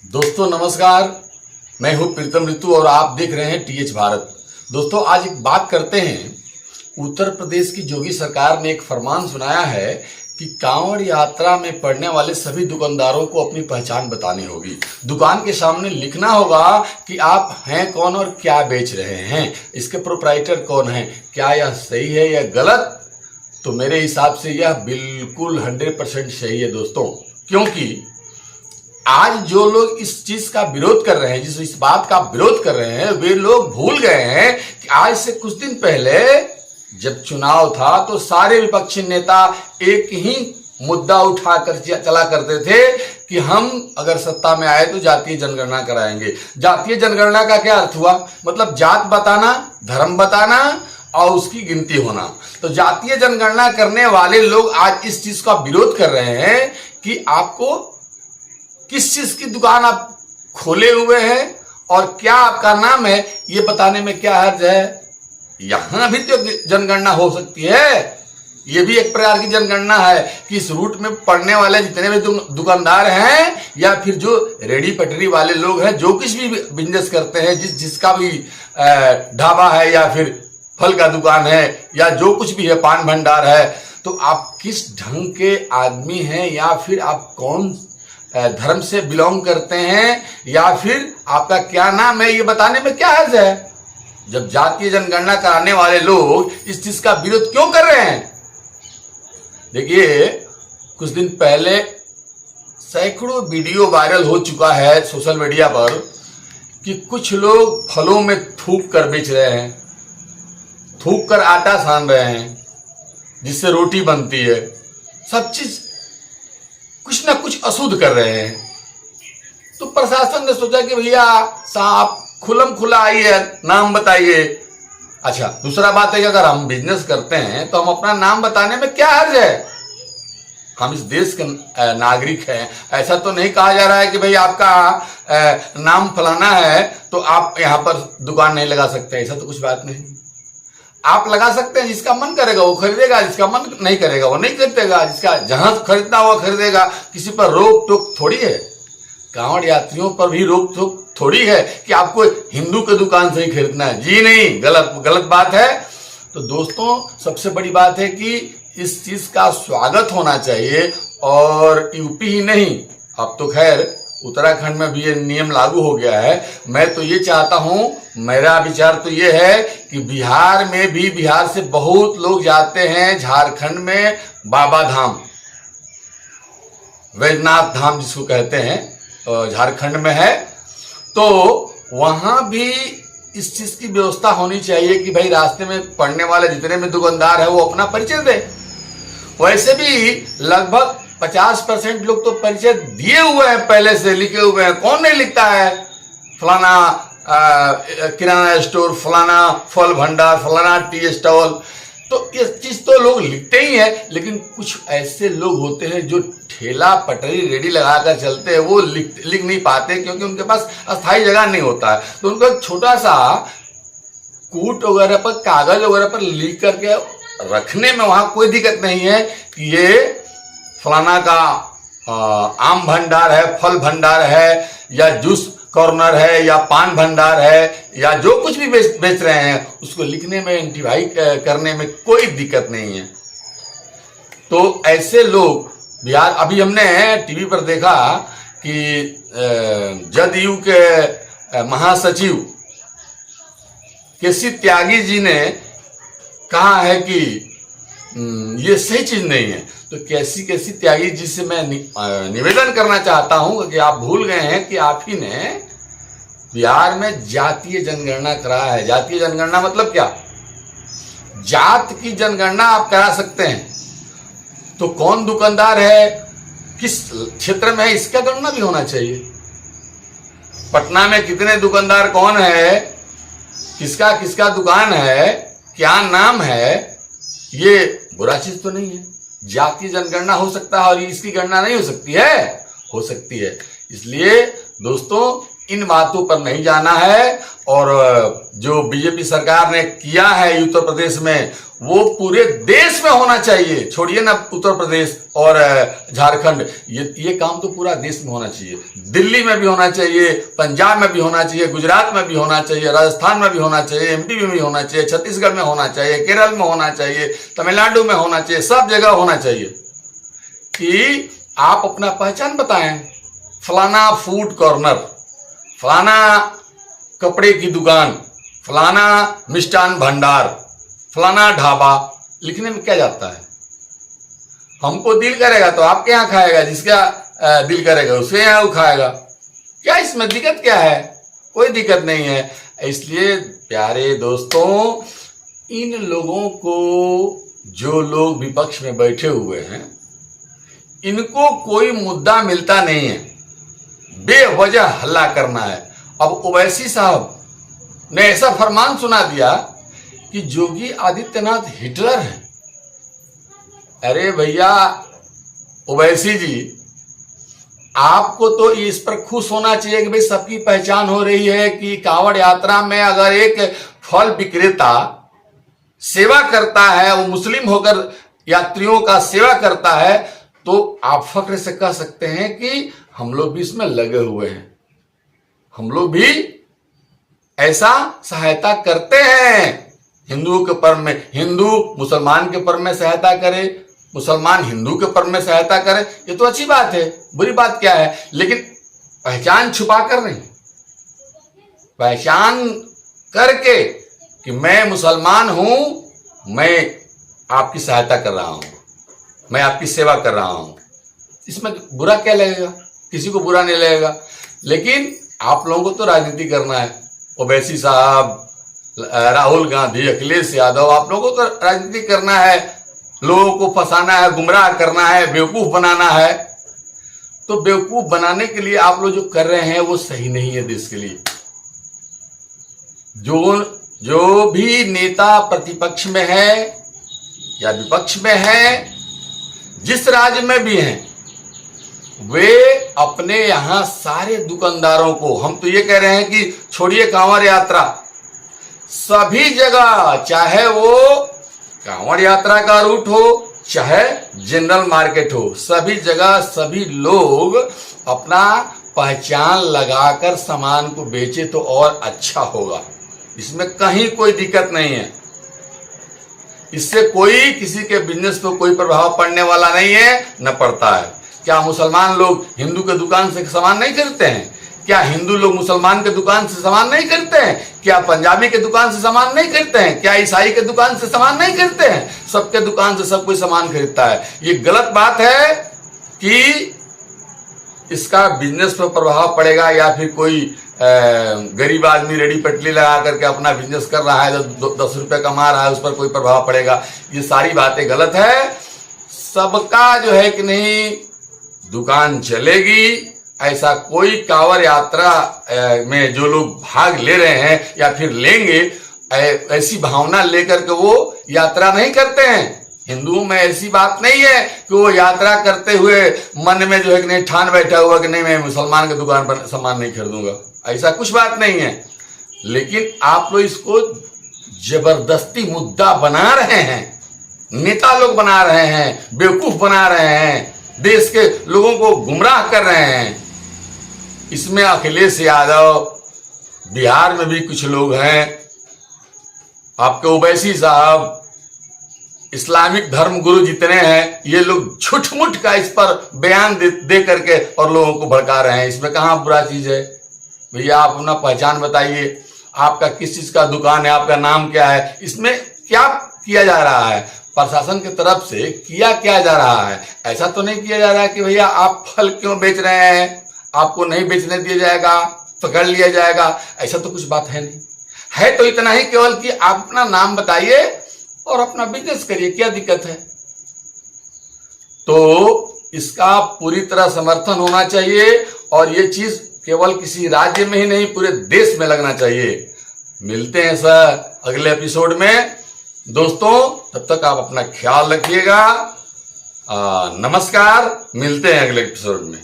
दोस्तों नमस्कार, मैं हूं प्रीतम ऋतु और आप देख रहे हैं टीएच भारत। दोस्तों आज एक बात करते हैं। उत्तर प्रदेश की योगी सरकार ने एक फरमान सुनाया है कि कांवड़ यात्रा में पड़ने वाले सभी दुकानदारों को अपनी पहचान बतानी होगी। दुकान के सामने लिखना होगा कि आप हैं कौन और क्या बेच रहे हैं, इसके प्रोप्राइटर कौन है। क्या यह सही है या गलत? तो मेरे हिसाब से यह बिल्कुल 100% सही है दोस्तों, क्योंकि आज जो लोग इस चीज का विरोध कर रहे हैं, जिस इस बात का विरोध कर रहे हैं, वे लोग भूल गए हैं कि आज से कुछ दिन पहले जब चुनाव था तो सारे विपक्षी नेता एक ही मुद्दा उठाकर चला करते थे कि हम अगर सत्ता में आए तो जातीय जनगणना कराएंगे। जातीय जनगणना का क्या अर्थ हुआ? मतलब जात बताना, धर्म बताना और उसकी गिनती होना। तो जातीय जनगणना करने वाले लोग आज इस चीज का विरोध कर रहे हैं कि आपको किस चीज की दुकान आप खोले हुए हैं और क्या आपका नाम है, ये बताने में क्या हर्ज है। यहां भी तो जनगणना हो सकती है। ये भी एक प्रकार की जनगणना है कि इस रूट में पड़ने वाले जितने भी दुकानदार हैं या फिर जो रेडी पटरी वाले लोग हैं, जो कुछ भी बिजनेस करते हैं, जिसका भी ढाबा है या फिर फल का दुकान है या जो कुछ भी है, पान भंडार है, तो आप किस ढंग के आदमी हैं या फिर आप कौन धर्म से बिलोंग करते हैं या फिर आपका क्या नाम है, ये बताने में क्या हर्ज है। जब जातीय जनगणना कराने वाले लोग इस चीज का विरोध क्यों कर रहे हैं? देखिए, कुछ दिन पहले सैकड़ों वीडियो वायरल हो चुका है सोशल मीडिया पर कि कुछ लोग फलों में थूक कर बेच रहे हैं, थूक कर आटा सान रहे हैं जिससे रोटी बनती है। सब चीज कुछ ना कुछ अशुद्ध कर रहे हैं। तो प्रशासन ने सोचा कि भैया साहब खुलम खुला आइए, नाम बताइए। अच्छा, दूसरा बात है कि अगर हम बिजनेस करते हैं तो हम अपना नाम बताने में क्या हर्ज है। हम इस देश के नागरिक हैं। ऐसा तो नहीं कहा जा रहा है कि भाई आपका नाम फलाना है तो आप यहां पर दुकान नहीं लगा सकते। ऐसा तो कुछ बात नहीं। आप लगा सकते हैं, जिसका मन करेगा वो खरीदेगा, जिसका मन नहीं करेगा वो नहीं खरीदेगा, जिसका जहां खरीदना हुआ खरीदेगा। किसी पर रोक टोक थोड़ी है। कांवड़ यात्रियों पर भी रोक टोक थोड़ी है कि आपको हिंदू के दुकान से ही खरीदना है। जी नहीं, गलत बात है। तो दोस्तों सबसे बड़ी बात है कि इस चीज का स्वागत होना चाहिए। और यूपी ही नहीं, अब तो खैर उत्तराखंड में भी ये नियम लागू हो गया है। मैं तो ये चाहता हूं, मेरा विचार तो ये है कि बिहार में भी, बिहार से बहुत लोग जाते हैं झारखंड में बाबा धाम, वैद्यनाथ धाम जिसको कहते हैं, झारखंड में है। तो वहां भी इस चीज की व्यवस्था होनी चाहिए कि भाई रास्ते में पड़ने वाले जितने भी दुकानदार है वो अपना परिचय दे। वैसे भी लगभग 50% लोग तो परिचय दिए हुए हैं, पहले से लिखे हुए हैं। कौन नहीं लिखता है? फलाना किराना स्टोर, फलाना फल भंडार, फलाना टी स्टॉल। तो ये चीज तो लोग लिखते ही हैं। लेकिन कुछ ऐसे लोग होते हैं जो ठेला पटरी रेडी लगाकर चलते हैं, वो लिख नहीं पाते क्योंकि उनके पास अस्थायी जगह नहीं होता है। तो उनको एक छोटा सा कूट वगैरह पर, कागज वगैरह पर लिख करके रखने में वहां कोई दिक्कत नहीं है कि ये फलाना का आम भंडार है, फल भंडार है या जूस कॉर्नर है या पान भंडार है या जो कुछ भी बेच रहे हैं, उसको लिखने में, आइडेंटिफाई करने में कोई दिक्कत नहीं है। तो ऐसे लोग बिहार, अभी हमने टीवी पर देखा कि जदयू के महासचिव केसी त्यागी जी ने कहा है कि ये सही चीज नहीं है। तो केसी त्यागी जी से मैं निवेदन करना चाहता हूं कि आप भूल गए हैं कि आप ही ने बिहार में जातीय जनगणना कराया है। जातीय जनगणना मतलब क्या? जात की जनगणना आप करा सकते हैं। तो कौन दुकानदार है, किस क्षेत्र में है, इसका गणना भी होना चाहिए। पटना में कितने दुकानदार कौन है, किसका किसका दुकान है, क्या नाम है, ये बुरा चीज तो नहीं है। जातीय जनगणना हो सकता है और इसकी गणना नहीं हो सकती है? हो सकती है। इसलिए दोस्तों इन बातों पर नहीं जाना है। और जो बीजेपी सरकार ने किया है उत्तर प्रदेश में, वो पूरे देश में होना चाहिए। छोड़िए ना उत्तर प्रदेश और झारखंड, ये काम तो पूरा देश में होना चाहिए। दिल्ली में भी होना चाहिए, पंजाब में भी होना चाहिए, गुजरात में भी होना चाहिए, राजस्थान में भी होना चाहिए, एमपी में भी होना चाहिए, छत्तीसगढ़ में होना चाहिए, केरल में होना चाहिए, तमिलनाडु में होना चाहिए, सब जगह होना चाहिए कि आप अपना पहचान बताएं। फलाना फूड कॉर्नर, फलाना कपड़े की दुकान, फलाना मिष्ठान भंडार, फलाना ढाबा, लिखने में क्या जाता है? हमको दिल करेगा तो आपके यहाँ खाएगा, जिसका दिल करेगा उसके यहाँ वो खाएगा। क्या इसमें दिक्कत क्या है? कोई दिक्कत नहीं है। इसलिए प्यारे दोस्तों, इन लोगों को, जो लोग विपक्ष में बैठे हुए हैं, इनको कोई मुद्दा मिलता नहीं है, बेवजह हल्ला करना है। अब ओवैसी साहब ने ऐसा फरमान सुना दिया कि योगी आदित्यनाथ हिटलर है। अरे भैया ओवैसी जी, आपको तो इस पर खुश होना चाहिए कि भाई सबकी पहचान हो रही है कि कांवड़ यात्रा में अगर एक फल विक्रेता सेवा करता है, वो मुस्लिम होकर यात्रियों का सेवा करता है, तो आप फक्र से कह सकते हैं कि हम लोग भी इसमें लगे हुए हैं, हम लोग भी ऐसा सहायता करते हैं। हिंदुओं के पर्व में हिंदू मुसलमान के पर्व में सहायता करे, मुसलमान हिंदू के पर्व में सहायता करे, ये तो अच्छी बात है, बुरी बात क्या है? लेकिन पहचान छुपा कर नहीं, पहचान करके कि मैं मुसलमान हूं, मैं आपकी सहायता कर रहा हूं, मैं आपकी सेवा कर रहा हूं, इसमें बुरा क्या लगेगा? किसी को बुरा नहीं लगेगा। लेकिन आप लोगों को तो राजनीति करना है। ओवैसी साहब, राहुल गांधी, अखिलेश यादव, आप लोगों को तो राजनीति करना है, लोगों को फंसाना है, गुमराह करना है, बेवकूफ बनाना है। तो बेवकूफ बनाने के लिए आप लोग जो कर रहे हैं वो सही नहीं है देश के लिए। जो भी नेता प्रतिपक्ष में है या विपक्ष में है, जिस राज्य में भी हैं, वे अपने यहां सारे दुकानदारों को, हम तो ये कह रहे हैं कि छोड़िए कांवड़ यात्रा, सभी जगह, चाहे वो कांवड़ यात्रा का रूट हो, चाहे जनरल मार्केट हो, सभी जगह सभी लोग अपना पहचान लगाकर सामान को बेचे तो और अच्छा होगा। इसमें कहीं कोई दिक्कत नहीं है, इससे कोई किसी के बिजनेस पर कोई प्रभाव पड़ने वाला नहीं है, न पड़ता है। क्या मुसलमान लोग हिंदू के दुकान से सामान नहीं खरीदते हैं? क्या हिंदू लोग मुसलमान के दुकान से सामान नहीं खरीदते हैं? क्या पंजाबी के दुकान से सामान नहीं खरीदते हैं? क्या ईसाई के दुकान से सामान नहीं खरीदते हैं? सबके दुकान से सब कोई सामान खरीदता है। ये गलत बात है कि इसका बिजनेस पर प्रभाव पड़ेगा या फिर कोई गरीब आदमी रेडी पटली लगा करके अपना बिजनेस कर रहा है, 10 रुपए कमा रहा है, उस पर कोई प्रभाव पड़ेगा। ये सारी बातें गलत है। सबका जो है कि नहीं दुकान चलेगी, ऐसा कोई कांवड़ यात्रा में जो लोग भाग ले रहे हैं या फिर लेंगे, ऐसी भावना लेकर के वो यात्रा नहीं करते हैं। हिंदुओं में ऐसी बात नहीं है कि वो यात्रा करते हुए मन में जो है कि नहीं ठान बैठा हुआ कि नहीं मैं मुसलमान की दुकान पर सामान नहीं खरीदूंगा, ऐसा कुछ बात नहीं है। लेकिन आप लोग इसको जबरदस्ती मुद्दा बना रहे हैं, नेता लोग बना रहे हैं, बेवकूफ बना रहे हैं, देश के लोगों को गुमराह कर रहे हैं। इसमें अखिलेश यादव, बिहार में भी कुछ लोग हैं, आपके ओवैसी साहब, इस्लामिक धर्म गुरु जितने हैं, ये लोग झूठ-मूठ का इस पर बयान दे करके और लोगों को भड़का रहे हैं। इसमें कहाँ बुरा चीज है? भैया आप अपना पहचान बताइए, आपका किस चीज का दुकान है, आपका नाम क्या है, इसमें क्या किया जा रहा है? प्रशासन की तरफ से किया क्या जा रहा है? ऐसा तो नहीं किया जा रहा है कि भैया आप फल क्यों बेच रहे हैं, आपको नहीं बेचने दिया जाएगा, पकड़ लिया जाएगा, ऐसा तो कुछ बात है नहीं। है तो इतना ही केवल कि आप अपना नाम बताइए और अपना बिजनेस करिए, क्या दिक्कत है? तो इसका पूरी तरह समर्थन होना चाहिए और ये चीज केवल किसी राज्य में ही नहीं पूरे देश में लगना चाहिए। मिलते हैं सर अगले एपिसोड में दोस्तों, तब तक आप अपना ख्याल रखिएगा। नमस्कार, मिलते हैं अगले एपिसोड में।